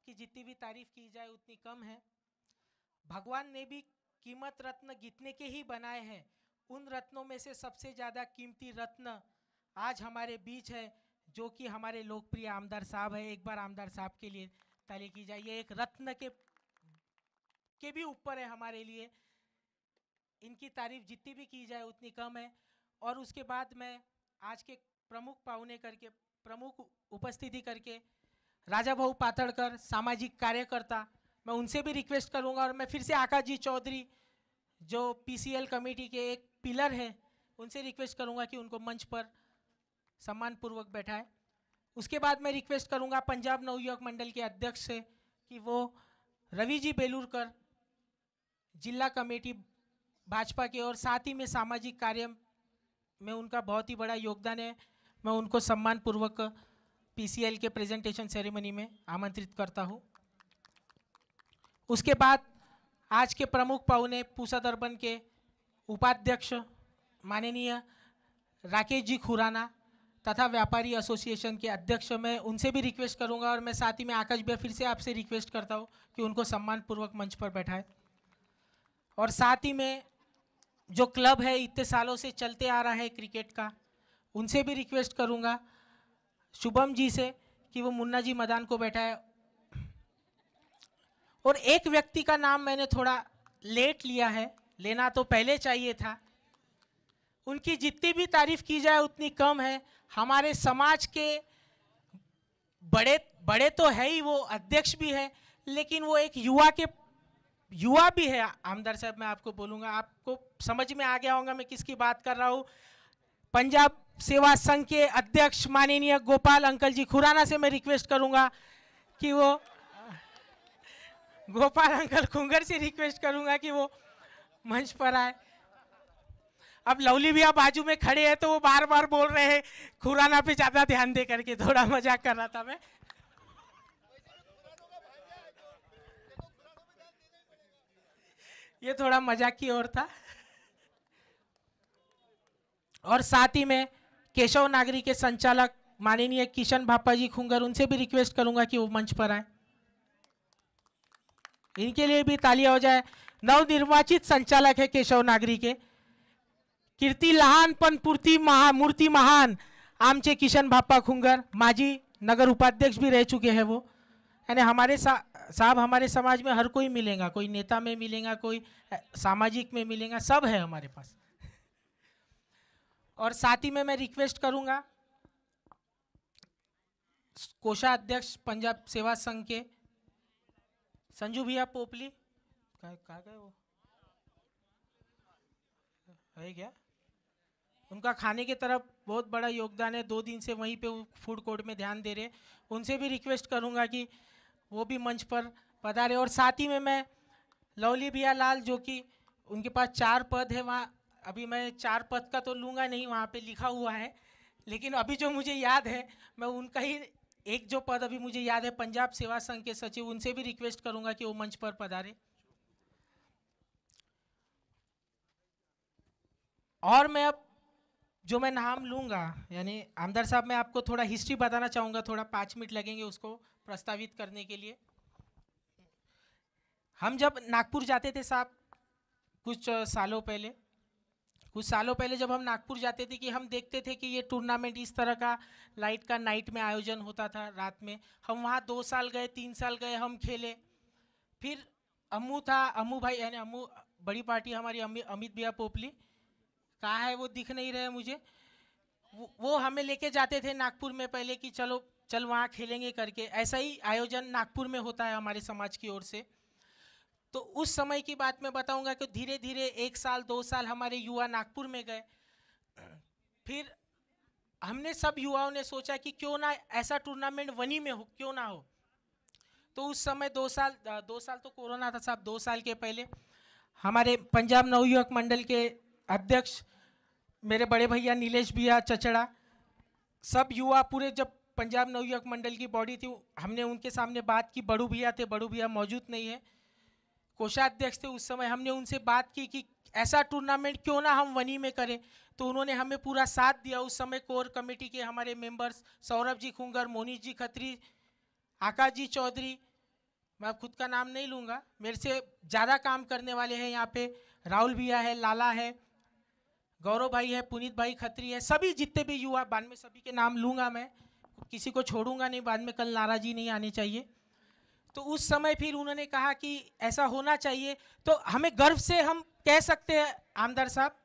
की जितनी भी तारीफ की जाए उतनी कम है। भगवान ने भी कीमत रत्न गिनने के ही बनाए हैं। उन रत्नों में से सबसे ज़्यादा कीमती रत्न आज हमारे बीच है, जो कि हमारे लोकप्रिय आमदार साहब है। एक बार आमदार साहब के लिए ताली की जाए। ये एक रत्न के भी ऊपर है हमारे लिए। इनकी तारीफ जितनी भी की जाए उतनी कम है। और उसके बाद मैं आज के प्रमुख उपस्थिति करके राजा भाऊ पातड़कर, सामाजिक कार्यकर्ता, मैं उनसे भी रिक्वेस्ट करूंगा। और मैं फिर से आकाश जी चौधरी जो पीसीएल कमेटी के एक पिलर हैं, उनसे रिक्वेस्ट करूंगा कि उनको मंच पर सम्मानपूर्वक बैठाएं। उसके बाद मैं रिक्वेस्ट करूंगा पंजाब नवयुवक मंडल के अध्यक्ष से कि वो रवि जी बेलूरकर, जिला कमेटी भाजपा के, और साथ ही में सामाजिक कार्य में उनका बहुत ही बड़ा योगदान है, मैं उनको सम्मानपूर्वक पीसीएल के प्रेजेंटेशन सेरेमनी में आमंत्रित करता हूं। उसके बाद आज के प्रमुख पाहुने पूसा दर्पण के उपाध्यक्ष माननीय राकेश जी खुराना तथा व्यापारी एसोसिएशन के अध्यक्ष, मैं उनसे भी रिक्वेस्ट करूंगा। और मैं साथ ही में आकाश भैया फिर से आपसे रिक्वेस्ट करता हूं कि उनको सम्मानपूर्वक मंच पर बैठाएं। और साथ ही में जो क्लब है इतने सालों से चलते आ रहा है क्रिकेट का, उनसे भी रिक्वेस्ट करूंगा शुभम जी से कि वो मुन्ना जी मदान को बैठाए। और एक व्यक्ति का नाम मैंने थोड़ा लेट लिया है, लेना तो पहले चाहिए था। उनकी जितनी भी तारीफ की जाए उतनी कम है। हमारे समाज के बड़े तो है ही, वो अध्यक्ष भी है, लेकिन वो एक युवा भी है। आमदार साहब, मैं आपको बोलूँगा, आपको समझ में आ गया होगा मैं किसकी बात कर रहा हूँ। पंजाब सेवा संघ के अध्यक्ष माननीय गोपाल अंकल जी खुराना से मैं रिक्वेस्ट करूँगा कि वो गोपाल अंकल खुंगर से रिक्वेस्ट करूँगा कि वो मंच पर आए। अब लवली भैया बाजू में खड़े हैं तो वो बार बार बोल रहे हैं खुराना पे ज़्यादा ध्यान दे करके, थोड़ा मजाक कर रहा था मैं। ये थोड़ा मजाक की ओर था। और साथ ही में केशव नागरी के संचालक माननीय किशन भापा जी खुंगर, उनसे भी रिक्वेस्ट करूंगा कि वो मंच पर आए। इनके लिए भी तालियां हो जाए। नवनिर्वाचित संचालक है केशव नागरी के, कीर्ती लहान पण मूर्ति महान आमचे किशन भापा खुंगर, माजी नगर उपाध्यक्ष भी रह चुके हैं वो। यानी हमारे साहब हमारे समाज में हर कोई मिलेगा, कोई नेता में मिलेगा, कोई सामाजिक में मिलेगा, सब है हमारे पास। और साथ ही में मैं रिक्वेस्ट करूंगा कोषाध्यक्ष पंजाब सेवा संघ के संजू भैया पोपली, कहाँ गए वो, है क्या? उनका खाने की तरफ बहुत बड़ा योगदान है, 2 दिन से वहीं पे फूड कोर्ट में ध्यान दे रहे। उनसे भी रिक्वेस्ट करूंगा कि वो भी मंच पर पधारे। और साथ ही में मैं लवली भैया लाल, जो कि उनके पास 4 पद है वहाँ, अभी मैं 4 पद का तो लूँगा नहीं, वहाँ पे लिखा हुआ है, लेकिन अभी जो मुझे याद है मैं उनका ही एक जो पद अभी मुझे याद है, पंजाब सेवा संघ के सचिव, उनसे भी रिक्वेस्ट करूंगा कि वो मंच पर पधारे। और मैं अब जो मैं नाम लूँगा, यानी आमदार साहब, मैं आपको थोड़ा हिस्ट्री बताना चाहूँगा, थोड़ा 5 मिनट लगेंगे उसको प्रस्तावित करने के लिए। हम जब नागपुर जाते थे साहब, कुछ सालों पहले जब हम नागपुर जाते थे कि हम देखते थे कि ये टूर्नामेंट इस तरह का लाइट का नाइट में आयोजन होता था रात में। हम वहाँ 2 साल गए, 3 साल गए, हम खेले। फिर अम्मू भाई, यानी अम्मू बड़ी पार्टी हमारी, अमित भैया पोपली, कहाँ है वो, दिख नहीं रहे मुझे। वो हमें लेके जाते थे नागपुर में पहले कि चल वहाँ खेलेंगे करके। ऐसा ही आयोजन नागपुर में होता है हमारे समाज की ओर से। तो उस समय की बात मैं बताऊंगा कि धीरे धीरे 1 साल 2 साल हमारे युवा नागपुर में गए। फिर हमने सब युवाओं ने सोचा कि क्यों ना ऐसा टूर्नामेंट वनी में हो, क्यों ना हो। तो उस समय 2 साल तो कोरोना था साहब, 2 साल के पहले हमारे पंजाब नवयुवक मंडल के अध्यक्ष मेरे बड़े भैया नीलेश भैया चचड़ा, सब युवा पूरे, जब पंजाब नवयुवक मंडल की बॉडी थी, हमने उनके सामने बात की। बड़ू भैया थे, बड़ू भैया मौजूद नहीं है, कोषाध्यक्ष थे उस समय। हमने उनसे बात की कि ऐसा टूर्नामेंट क्यों ना हम वनी में करें। तो उन्होंने हमें पूरा साथ दिया। उस समय कोर कमेटी के हमारे मेंबर्स सौरभ जी खुंगर, मोनीश जी खत्री, आकाश जी चौधरी, मैं खुद का नाम नहीं लूँगा, मेरे से ज़्यादा काम करने वाले हैं यहाँ पे। राहुल भैया है, लाला है, गौरव भाई है, पुनीत भाई खत्री है, सभी जितने भी युवा, बाद में सभी के नाम लूँगा मैं, किसी को छोड़ूंगा नहीं, बाद में कल नाराज़गी नहीं आनी चाहिए। तो उस समय फिर उन्होंने कहा कि ऐसा होना चाहिए। तो हमें गर्व से हम कह सकते हैं आमदार साहब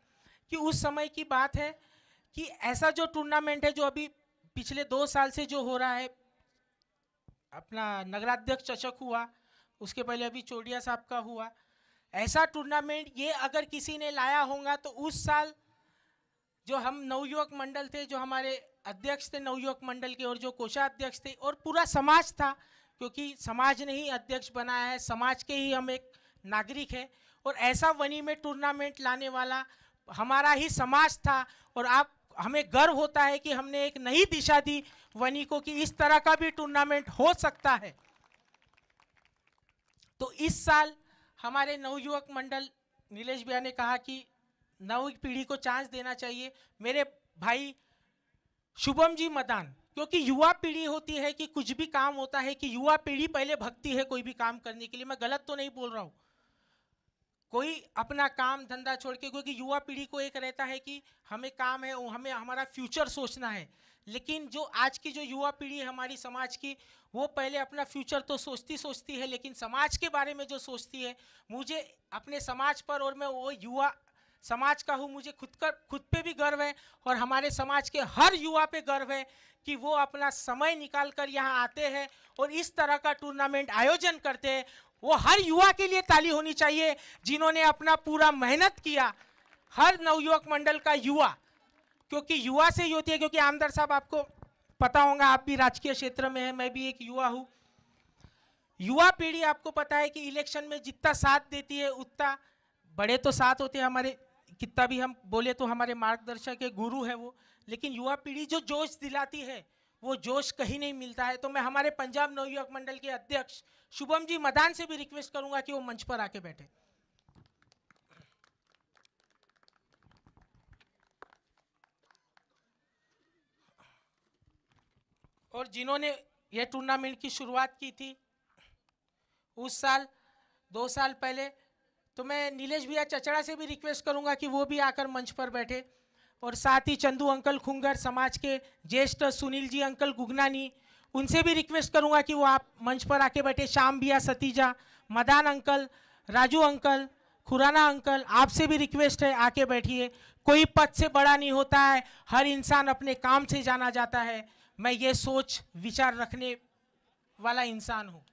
कि उस समय की बात है कि ऐसा जो टूर्नामेंट है जो अभी पिछले 2 साल से जो हो रहा है, अपना नगराध्यक्ष चषक हुआ, उसके पहले अभी चोटिया साहब का हुआ, ऐसा टूर्नामेंट ये अगर किसी ने लाया होगा तो उस साल जो हम नवयुवक मंडल थे, जो हमारे अध्यक्ष थे नवयुवक मंडल के और जो कोषाध्यक्ष थे और पूरा समाज था, क्योंकि समाज ने ही अध्यक्ष बनाया है, समाज के ही हम एक नागरिक है, और ऐसा वनी में टूर्नामेंट लाने वाला हमारा ही समाज था। और आप हमें गर्व होता है कि हमने एक नई दिशा दी वनी को कि इस तरह का भी टूर्नामेंट हो सकता है। तो इस साल हमारे नवयुवक मंडल नीलेश भैया ने कहा कि नई पीढ़ी को चांस देना चाहिए। मेरे भाई शुभम जी मदान, क्योंकि युवा पीढ़ी होती है कि कुछ भी काम होता है कि युवा पीढ़ी पहले भगती है कोई भी काम करने के लिए। मैं गलत तो नहीं बोल रहा हूँ, कोई अपना काम धंधा छोड़ के, क्योंकि युवा पीढ़ी को एक रहता है कि हमें काम है, हमें हमारा फ्यूचर सोचना है। लेकिन जो आज की जो युवा पीढ़ी है हमारी समाज की, वो पहले अपना फ्यूचर तो सोचती है, लेकिन समाज के बारे में जो सोचती है, मुझे अपने समाज पर, और मैं वो युवा समाज का हूँ, मुझे खुद पे भी गर्व है और हमारे समाज के हर युवा पे गर्व है कि वो अपना समय निकाल कर यहाँ आते हैं और इस तरह का टूर्नामेंट आयोजन करते हैं। वो हर युवा के लिए ताली होनी चाहिए जिन्होंने अपना पूरा मेहनत किया, हर नवयुवक मंडल का युवा, क्योंकि युवा से ही होती है। क्योंकि आमदार साहब आपको पता होगा, आप भी राजकीय क्षेत्र में हैं, मैं भी एक युवा हूँ। युवा पीढ़ी आपको पता है कि इलेक्शन में जितना साथ देती है उतना, बड़े तो साथ होते हैं हमारे, कितना भी हम बोले तो हमारे मार्गदर्शक के गुरु है वो, लेकिन युवा पीढ़ी जो जोश दिलाती है वो जोश कहीं नहीं मिलता है। तो मैं हमारे पंजाब नवयुवक मंडल के अध्यक्ष शुभम जी मदान से भी रिक्वेस्ट करूंगा कि वो मंच पर आके बैठे। और जिन्होंने ये टूर्नामेंट की शुरुआत की थी उस साल 2 साल पहले, तो मैं नीलेश भैया चचड़ा से भी रिक्वेस्ट करूंगा कि वो भी आकर मंच पर बैठे, और साथ ही चंदू अंकल खुंगर समाज के ज्येष्ठ, सुनील जी अंकल गुगनानी, उनसे भी रिक्वेस्ट करूंगा कि वो आप मंच पर आके बैठे। श्याम भैया Satija, Madan uncle, Raju uncle, Khurana uncle, आपसे भी रिक्वेस्ट है आके बैठिए। कोई पद से बड़ा नहीं होता है, हर इंसान अपने काम से जाना जाता है। मैं ये सोच विचार रखने वाला इंसान हूँ।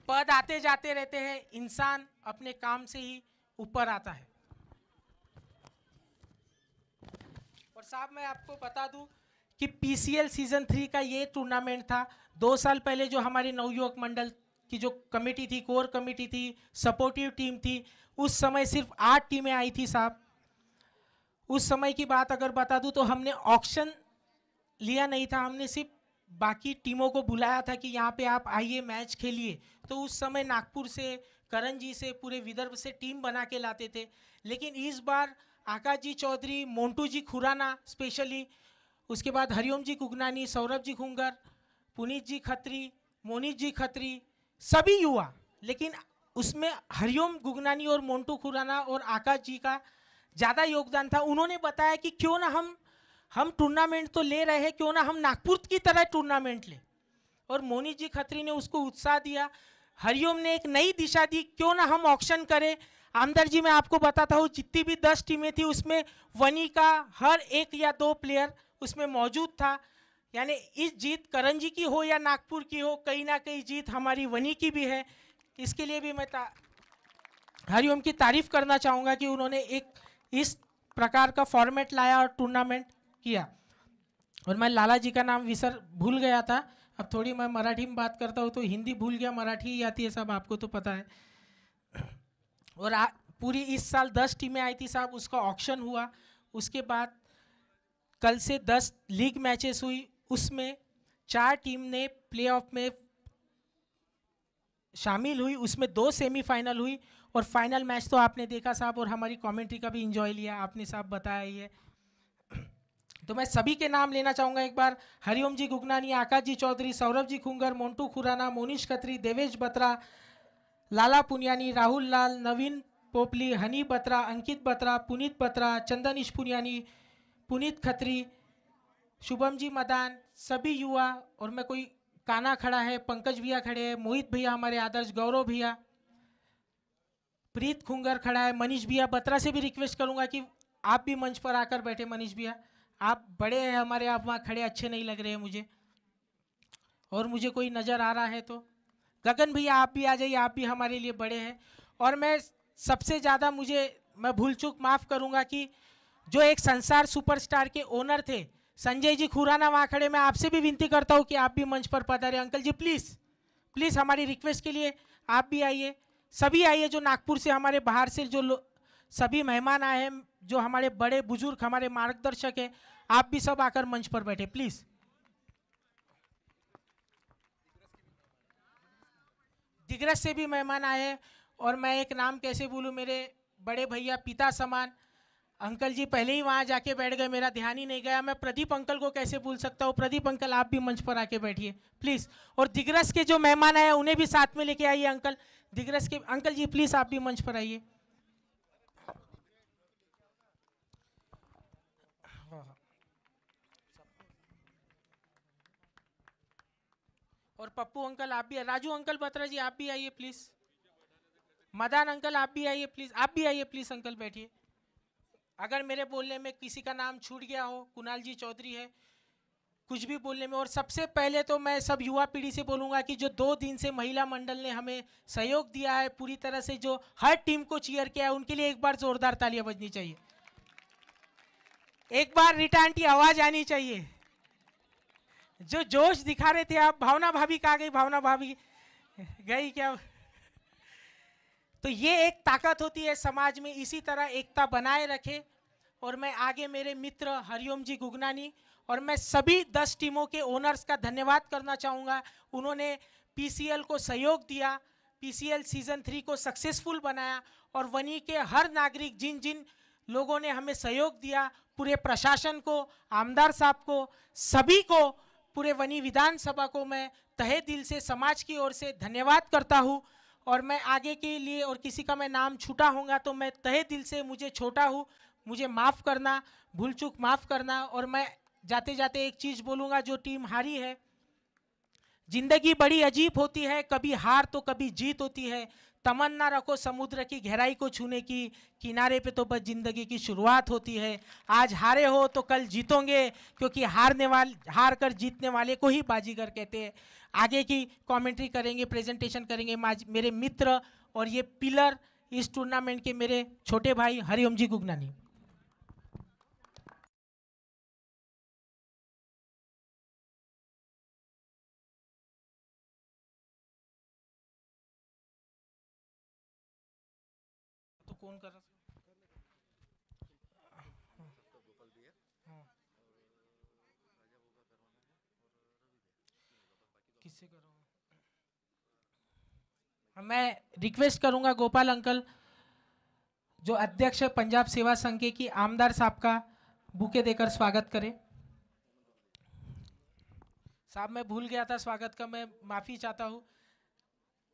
पद आते जाते रहते हैं, इंसान अपने काम से ही ऊपर आता है। और साहब मैं आपको बता दूं कि पीसीएल सीजन 3 का ये टूर्नामेंट था। 2 साल पहले जो हमारी नवयुवक मंडल की जो कमेटी थी, कोर कमेटी थी, सपोर्टिव टीम थी, उस समय सिर्फ 8 टीमें आई थी साहब। उस समय की बात अगर बता दूं तो हमने ऑक्शन लिया नहीं था, हमने सिर्फ बाकी टीमों को बुलाया था कि यहाँ पे आप आइए मैच खेलिए। तो उस समय नागपुर से, करण जी से, पूरे विदर्भ से टीम बना के लाते थे। लेकिन इस बार आकाश जी चौधरी, मोन्टू जी खुराना स्पेशली, उसके बाद हरिओम जी गुगनानी, सौरभ जी खुंगर, पुनीत जी खत्री, मोनीत जी खत्री, सभी युवा। लेकिन उसमें हरिओम गुगनानी और मोन्टू खुराना और आकाश जी का ज़्यादा योगदान था। उन्होंने बताया कि क्यों ना हम टूर्नामेंट तो ले रहे हैं, क्यों ना हम नागपुर की तरह टूर्नामेंट लें। और मोनीत जी खत्री ने उसको उत्साह दिया, हरिओम ने एक नई दिशा दी, क्यों ना हम ऑक्शन करें। आमदार जी मैं आपको बताता हूँ, जितनी भी 10 टीमें थी उसमें वनी का हर 1 या 2 प्लेयर उसमें मौजूद था। यानी इस जीत करण जी की हो या नागपुर की हो, कहीं ना कहीं जीत हमारी वनी की भी है। इसके लिए भी मैं हरिओम की तारीफ करना चाहूँगा कि उन्होंने एक इस प्रकार का फॉर्मेट लाया और टूर्नामेंट किया। और मैं लाला जी का नाम भूल गया था, अब थोड़ी मैं मराठी में बात करता हूँ तो हिंदी भूल गया, मराठी ही आती है साहब, आपको तो पता है। और पूरी इस साल 10 टीमें आई थी साहब, उसका ऑक्शन हुआ। उसके बाद कल से 10 लीग मैचेस हुई, उसमें 4 टीम ने प्लेऑफ में शामिल हुई, उसमें 2 सेमीफाइनल हुई और फाइनल मैच तो आपने देखा साहब, और हमारी कमेंट्री का भी एंजॉय लिया आपने साहब, बताया ही है। तो मैं सभी के नाम लेना चाहूँगा एक बार। हरिओम जी गुगनानी, आकाश जी चौधरी, सौरभ जी खुंगर, मोन्टू खुराना, मोनिश खत्री, देवेश बत्रा, लाला पुनियानी, राहुल लाल, नवीन पोपली, हनी बत्रा, अंकित बत्रा, पुनीत बत्रा, चंदन इशपुनियानी, पुनीत खत्री, शुभम जी मदान, सभी युवा, और मैं कोई काना खड़ा है, पंकज भैया खड़े हैं, मोहित भैया हमारे आदर्श, गौरव भैया, प्रीत खुंगर खड़ा है, मनीष भैया। बत्रा से भी रिक्वेस्ट करूंगा कि आप भी मंच पर आकर बैठे। मनीष भैया आप बड़े हैं हमारे, आप वहाँ खड़े अच्छे नहीं लग रहे हैं मुझे, और मुझे कोई नज़र आ रहा है तो गगन भैया आप भी आ जाइए, आप भी हमारे लिए बड़े हैं। और मैं सबसे ज़्यादा मैं भूल चूक माफ़ करूँगा कि जो एक संसार सुपरस्टार के ओनर थे संजय जी खुराना वहाँ खड़े, मैं आपसे भी विनती करता हूँ कि आप भी मंच पर पधारें। अंकल जी प्लीज़ प्लीज़ हमारी रिक्वेस्ट के लिए आप भी आइए, सभी आइए, जो नागपुर से हमारे बाहर से जो सभी मेहमान आए हैं, जो हमारे बड़े बुजुर्ग हमारे मार्गदर्शक हैं, आप भी सब आकर मंच पर बैठे प्लीज़। दिग्रस से भी मेहमान आए हैं, और मैं एक नाम कैसे भूलूं, मेरे बड़े भैया पिता समान अंकल जी पहले ही वहाँ जाके बैठ गए, मेरा ध्यान ही नहीं गया। मैं प्रदीप अंकल को कैसे भूल सकता हूँ। प्रदीप अंकल आप भी मंच पर आके बैठिए प्लीज़। और दिग्रस के जो मेहमान आए उन्हें भी साथ में लेके आइए। अंकल दिग्रस के अंकल जी प्लीज़ आप भी मंच पर आइए। और पप्पू अंकल आप भी, राजू अंकल बत्रा जी आप भी आइए प्लीज़। मदान अंकल आप भी आइए प्लीज़, आप भी आइए प्लीज़ अंकल बैठिए। अगर मेरे बोलने में किसी का नाम छूट गया हो, कुणाल जी चौधरी है, कुछ भी बोलने में। और सबसे पहले तो मैं सब युवा पीढ़ी से बोलूँगा कि जो 2 दिन से महिला मंडल ने हमें सहयोग दिया है पूरी तरह से, जो हर टीम को चीयर किया है, उनके लिए एक बार जोरदार तालियां बजनी चाहिए। एक बार रीटा आंटी आवाज आनी चाहिए। जो जोश दिखा रहे थे आप, भावना भाभी कहाँ गई, भावना भाभी गई क्या? तो ये एक ताकत होती है समाज में, इसी तरह एकता बनाए रखे। और मैं आगे मेरे मित्र हरिओम जी गुगनानी और मैं सभी 10 टीमों के ओनर्स का धन्यवाद करना चाहूँगा। उन्होंने पीसीएल को सहयोग दिया, पीसीएल सीजन 3 को सक्सेसफुल बनाया, और वनी के हर नागरिक जिन जिन लोगों ने हमें सहयोग दिया, पूरे प्रशासन को, आमदार साहब को, सभी को, पूरे वनी विधानसभा को मैं तहे दिल से समाज की ओर से धन्यवाद करता हूँ। और मैं आगे के लिए, और किसी का मैं नाम छूटा होगा तो मैं तहे दिल से, मुझे छोटा हूँ, मुझे माफ़ करना, भूल चूक माफ़ करना। और मैं जाते जाते एक चीज़ बोलूँगा, जो टीम हारी है, जिंदगी बड़ी अजीब होती है, कभी हार तो कभी जीत होती है। तमन्ना रखो समुद्र की गहराई को छूने की, किनारे पे तो बस जिंदगी की शुरुआत होती है। आज हारे हो तो कल जीतोगे, क्योंकि हार कर जीतने वाले को ही बाजीगर कहते हैं। आगे की कमेंट्री करेंगे, प्रेजेंटेशन करेंगे मेरे मित्र और ये पिलर इस टूर्नामेंट के मेरे छोटे भाई हरिओम जी गुगनानी। तो कौन कर रहा था? किससे करूँगा? मैं रिक्वेस्ट करूंगा गोपाल अंकल, जो अध्यक्ष है पंजाब सेवा संघ के, की आमदार साहब का बुके देकर स्वागत करें। साहब मैं भूल गया था स्वागत का, मैं माफ़ी चाहता हूँ।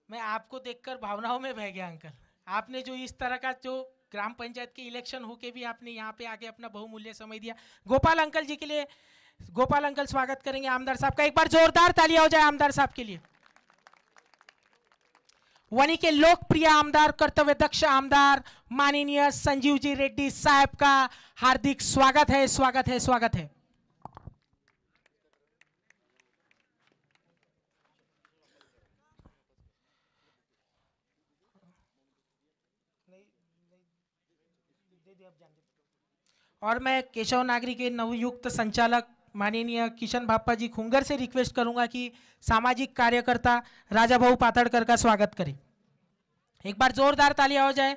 मैं आपको देखकर भावनाओं में बह गया अंकल। आपने जो इस तरह का, जो ग्राम पंचायत के इलेक्शन होके भी आपने यहाँ पे आके अपना बहुमूल्य समय दिया, गोपाल अंकल जी के लिए गोपाल अंकल स्वागत करेंगे आमदार साहब का। एक बार जोरदार तालियां हो जाए आमदार साहब के लिए। वनी के लोकप्रिय आमदार, कर्तव्य दक्ष आमदार माननीय संजीव जी रेड्डी साहब का हार्दिक स्वागत है, स्वागत है, स्वागत है। और मैं केशव नागरी के नवयुक्त संचालक माननीय किशन भाप्पा जी खुंगर से रिक्वेस्ट करूंगा कि सामाजिक कार्यकर्ता राजा भाऊ पातड़कर का स्वागत करें। एक बार जोरदार तालियां हो जाए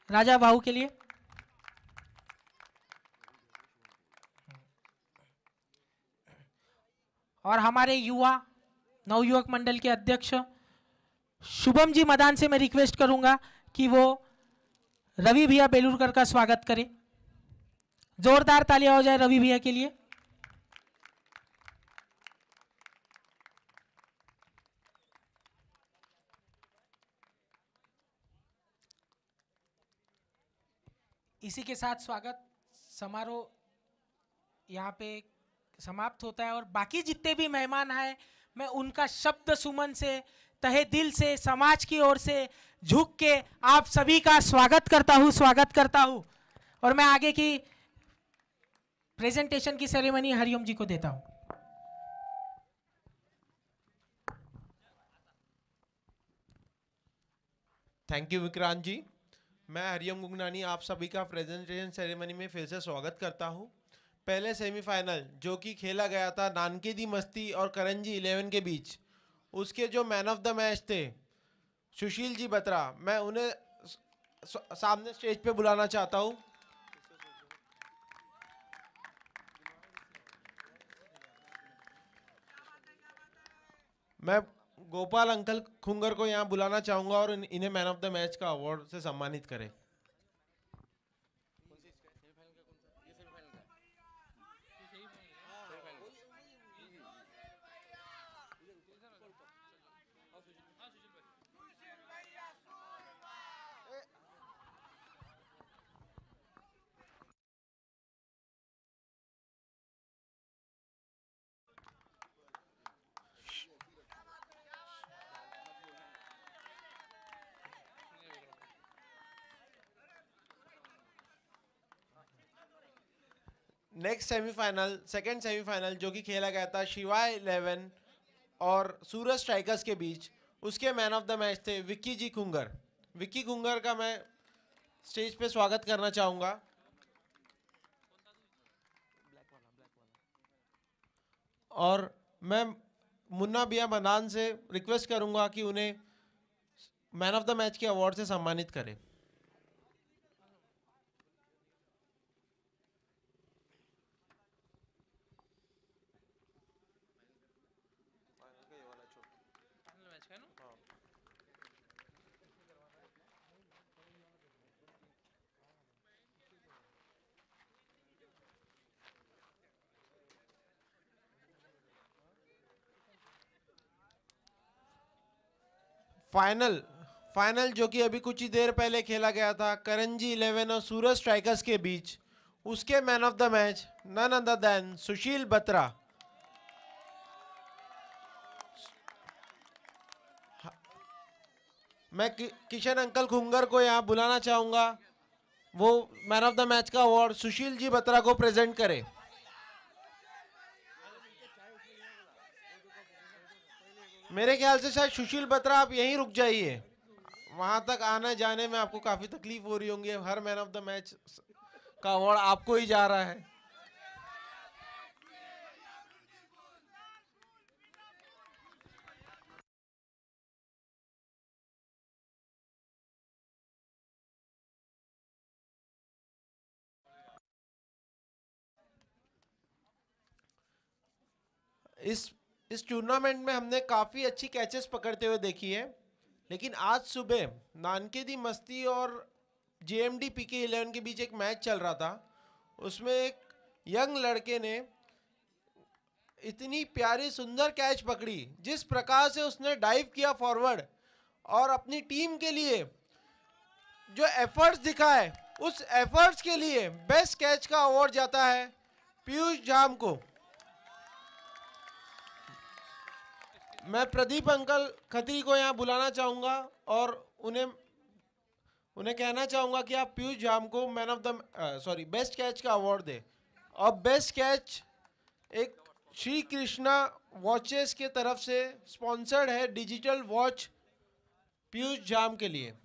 राजा भाऊ के लिए। और हमारे युवा नवयुवक मंडल के अध्यक्ष शुभम जी मदान से मैं रिक्वेस्ट करूंगा कि वो रवि भैया बेलूरकर का स्वागत करें। जोरदार तालियां हो जाए रवि भैया के लिए। इसी के साथ स्वागत समारोह यहाँ पे समाप्त होता है और बाकी जितने भी मेहमान हैं मैं उनका शब्द सुमन से तहे दिल से समाज की ओर से झुक के आप सभी का स्वागत करता हूँ और मैं आगे की प्रेजेंटेशन की सेरेमनी हरिओम जी को देता हूँ। थैंक यू विक्रांत जी। मैं हरिओम गुगनानी आप सभी का प्रेजेंटेशन सेरेमनी में फिर से स्वागत करता हूं। पहले सेमीफाइनल जो कि खेला गया था नानकेदी मस्ती और करंजी 11 के बीच, उसके जो मैन ऑफ द मैच थे सुशील जी बत्रा, मैं उन्हें सामने स्टेज पे बुलाना चाहता हूं। मैं गोपाल अंकल खुंगर को यहाँ बुलाना चाहूँगा और इन्हें मैन ऑफ द मैच का अवार्ड से सम्मानित करें। नेक्स्ट सेमीफाइनल, सेकंड सेमीफाइनल जो कि खेला गया था शिवाय 11 और सूरज स्ट्राइकर्स के बीच, उसके मैन ऑफ द मैच थे विक्की जी खुंगर। विक्की खुंगर का मैं स्टेज पे स्वागत करना चाहूँगा। और मैं मुन्ना बिया मदान से रिक्वेस्ट करूँगा कि उन्हें मैन ऑफ द मैच के अवार्ड से सम्मानित करें। फाइनल फाइनल जो कि अभी कुछ ही देर पहले खेला गया था करंजी 11 और सूरज स्ट्राइकर्स के बीच, उसके man of the match none other than Sushil Batra. मैं किशन अंकल खुंगर को यहाँ बुलाना चाहूँगा, वो मैन ऑफ द मैच का अवार्ड सुशील जी बत्रा को प्रेजेंट करें। मेरे ख्याल से शायद सुशील बत्रा आप यहीं रुक जाइए, वहां तक आने जाने में आपको काफी तकलीफ हो रही होंगी। Her man of the match का अवार्ड आपको ही जा रहा है। इस टूर्नामेंट में हमने काफ़ी अच्छी कैचेस पकड़ते हुए देखी है, लेकिन आज सुबह नानकेदी मस्ती और जेएमडी पीके 11 के बीच एक मैच चल रहा था। उसमें एक यंग लड़के ने इतनी प्यारी सुंदर कैच पकड़ी, जिस प्रकार से उसने डाइव किया फॉरवर्ड और अपनी टीम के लिए जो एफर्ट्स दिखाए, उस एफर्ट्स के लिए बेस्ट कैच का अवार्ड जाता है पीयूष जाम को। मैं प्रदीप अंकल खत्री को यहाँ बुलाना चाहूँगा और उन्हें कहना चाहूँगा कि आप पीयूष जाम को man of the best catch का अवार्ड दे। और बेस्ट कैच एक श्री कृष्णा वॉचेस के तरफ से स्पॉन्सर्ड है डिजिटल वॉच पीयूष जाम के लिए।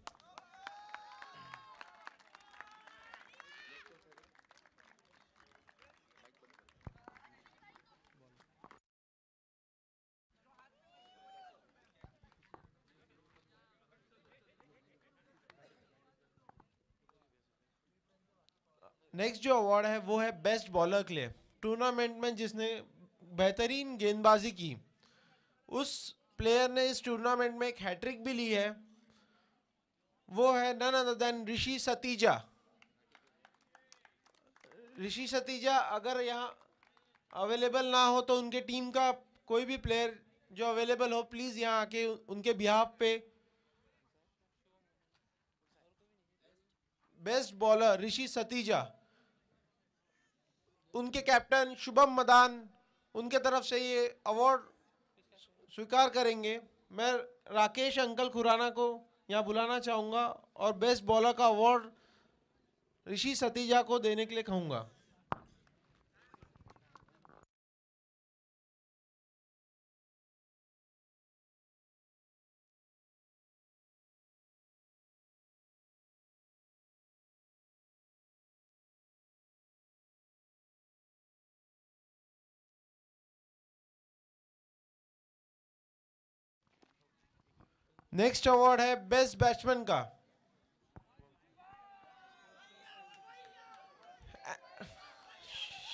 नेक्स्ट जो अवार्ड है वो है बेस्ट बॉलर के लिए। टूर्नामेंट में जिसने बेहतरीन गेंदबाजी की, उस प्लेयर ने इस टूर्नामेंट में एक हैट्रिक भी ली है, वो है नन अदर देन ऋषि सतीजा। ऋषि सतीजा अगर यहाँ अवेलेबल ना हो तो उनके टीम का कोई भी प्लेयर जो अवेलेबल हो प्लीज यहाँ आके उनके बिहाफ पे। बेस्ट बॉलर ऋषि सतीजा, उनके कैप्टन शुभम मदान उनके तरफ से ये अवार्ड स्वीकार करेंगे। मैं राकेश अंकल खुराना को यहाँ बुलाना चाहूँगा और बेस्ट बॉलर का अवार्ड ऋषि सतीजा को देने के लिए कहूँगा। नेक्स्ट अवार्ड है बेस्ट बैट्समैन का।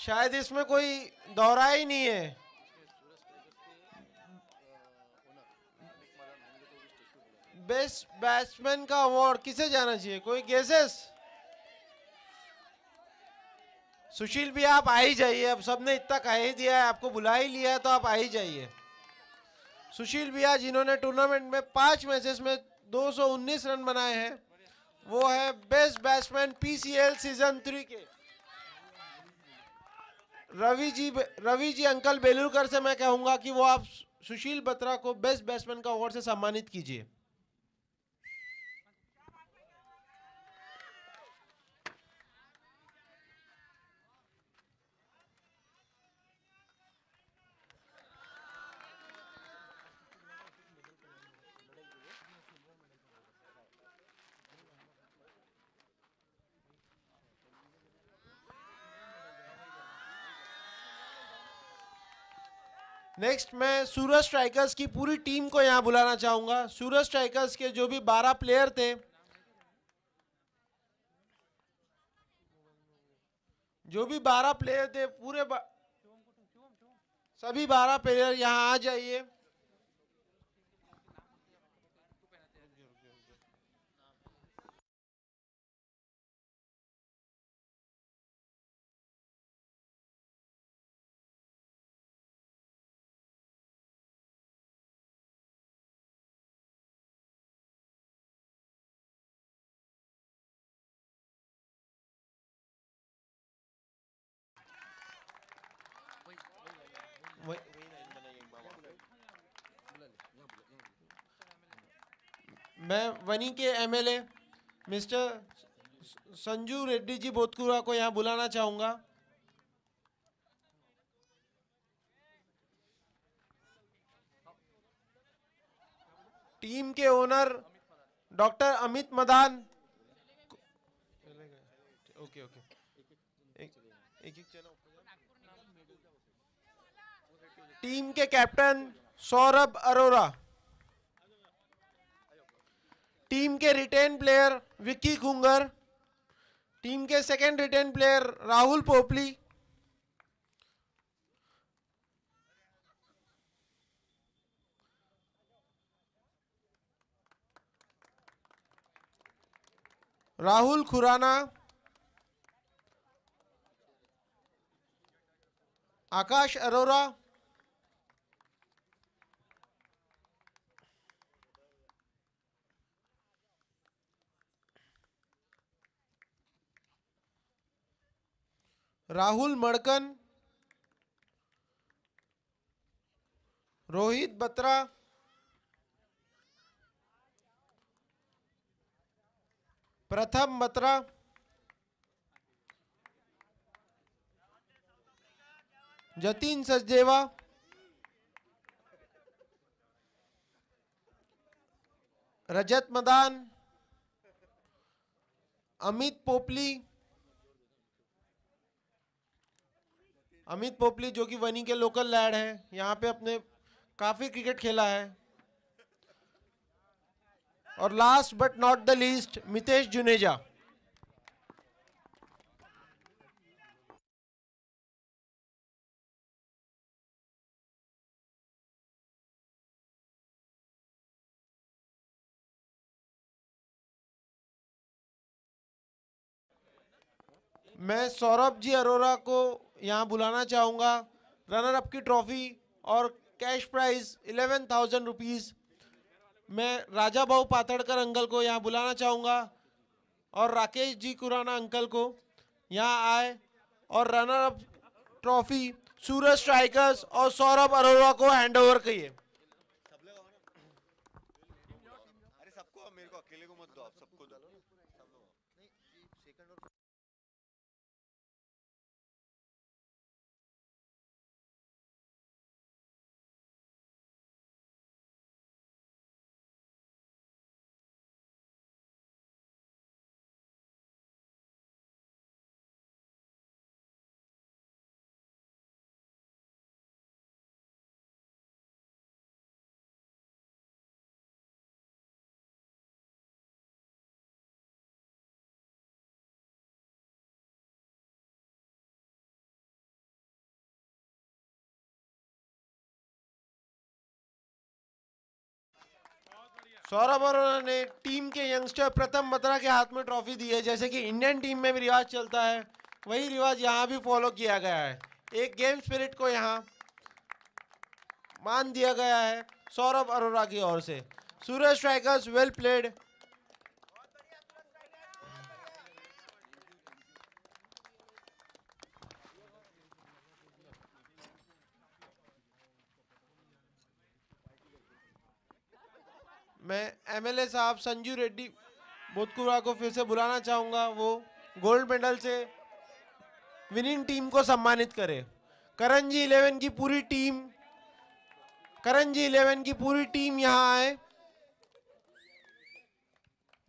शायद इसमें कोई दोहराया ही नहीं है। बेस्ट बैट्समैन का अवार्ड किसे जाना चाहिए, कोई गेसेस? सुशील भी आप आ ही जाइए, अब सबने इतना कह ही दिया है, आपको बुला ही लिया है तो आप आ ही जाइए। सुशील भैया जिन्होंने टूर्नामेंट में 5 मैचेस में 219 रन बनाए हैं, वो है बेस्ट बैट्समैन पीसीएल सीजन 3 के। रवि जी अंकल बेलूरकर से मैं कहूंगा कि वो आप सुशील बत्रा को बेस्ट बैट्समैन का अवार्ड से सम्मानित कीजिए। नेक्स्ट मैं सूरज स्ट्राइकर्स की पूरी टीम को यहां बुलाना चाहूंगा। सूरज स्ट्राइकर्स के जो भी 12 प्लेयर थे, सभी 12 प्लेयर यहां आ जाइए। मैं वनी के एमएलए मिस्टर संजू रेड्डी जी बोतकुरा को यहां बुलाना चाहूंगा। टीम के owner doctor Amit Madan, okay okay, एक टीम के कैप्टन सौरभ अरोरा, टीम के retain player Vicky Khungar, team के second retain player Rahul Popli, Rahul Khurana, Akash Arora, Rahul Madkan, Rohit Batra, Pratham Batra, Jatin Sachdeva, रजत मदान, अमित पोपली जो कि वनी के लोकल लैड हैं, यहाँ पे अपने काफी क्रिकेट खेला है। और last but not the least Mitesh Juneja. मैं सौरभ जी अरोरा को यहाँ बुलाना चाहूँगा। रनर अप की ट्रॉफी और कैश प्राइज 11,000 रुपीज़ मैं राजा भाऊ पातड़कर अंकल को यहाँ बुलाना चाहूँगा और राकेश जी खुराना अंकल को यहाँ आए और रनर अप ट्रॉफी सूरज स्ट्राइकर्स और सौरभ अरोरा को हैंड ओवर करिए। अरे सबको, मेरे को अकेले को मत दो, आप सबको दो। सौरभ अरोरा ने टीम के यंगस्टर प्रथम बत्रा के हाथ में ट्रॉफी दी है। जैसे कि इंडियन टीम में भी रिवाज चलता है, वही रिवाज यहाँ भी फॉलो किया गया है। एक गेम स्पिरिट को यहाँ मान दिया गया है सौरभ अरोरा की ओर से। सूरज स्ट्राइकर्स वेल प्लेड। मैं एमएलए साहब संजू रेड्डी बोधकुरा को फिर से बुलाना चाहूंगा, वो गोल्ड मेडल से विनिंग टीम को सम्मानित करे। करंजी 11 की पूरी टीम, करंजी 11 की पूरी टीम यहां आए।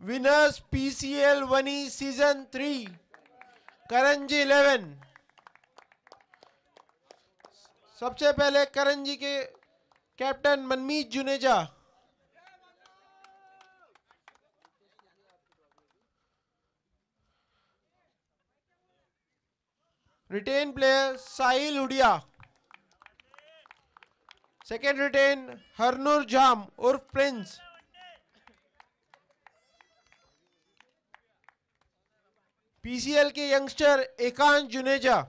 विनर्स पीसीएल वनी सीजन 3 करंजी 11। सबसे पहले करंजी के कैप्टन मनमीत जुनेजा, रिटेन प्लेयर साहिल हुडिया, सेकेंड रिटेन हरनूर जाम उर्फ प्रिंस, पीसीएल के यंगस्टर एकांश जुनेजा,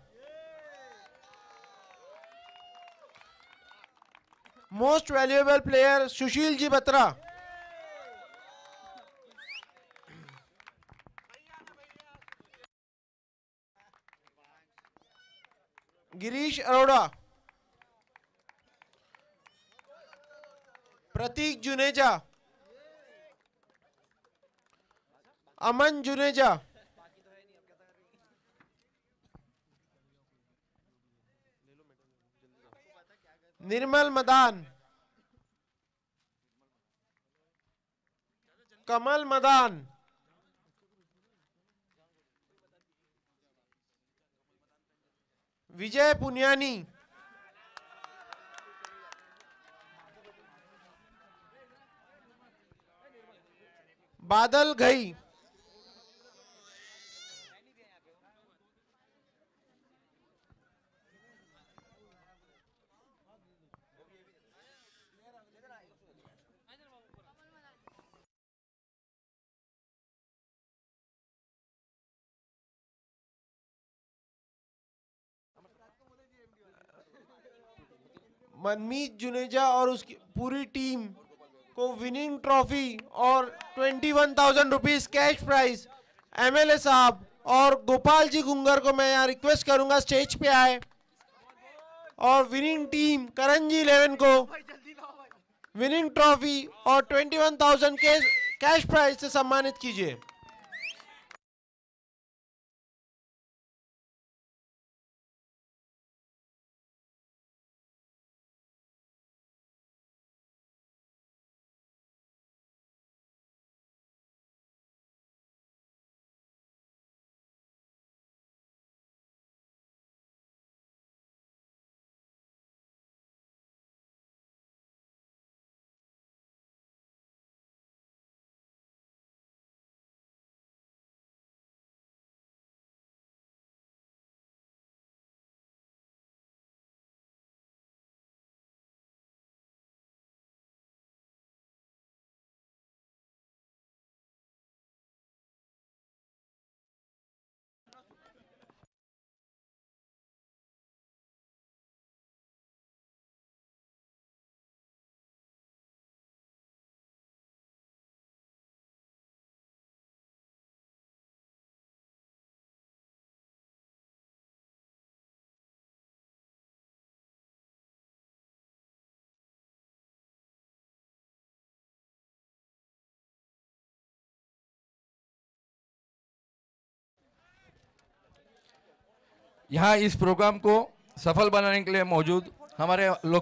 मोस्ट वैल्यूएबल प्लेयर सुशील जी बत्रा, गिरीश अरोड़ा, प्रतीक जुनेजा, अमन जुनेजा, निर्मल मदान, कमल मदान, विजय पुनियानी, बादल घई, मनमीत जुनेजा और उसकी पूरी टीम को विनिंग ट्रॉफी और 21,000 रुपीज कैश प्राइज एमएलए साहब और गोपाल जी गुंगर को मैं यहाँ रिक्वेस्ट करूंगा स्टेज पे आए और विनिंग टीम करंजी 11 को विनिंग ट्रॉफी और 21,000 कैश प्राइज से सम्मानित कीजिए। यहाँ इस प्रोग्राम को सफल बनाने के लिए मौजूद हमारे लोग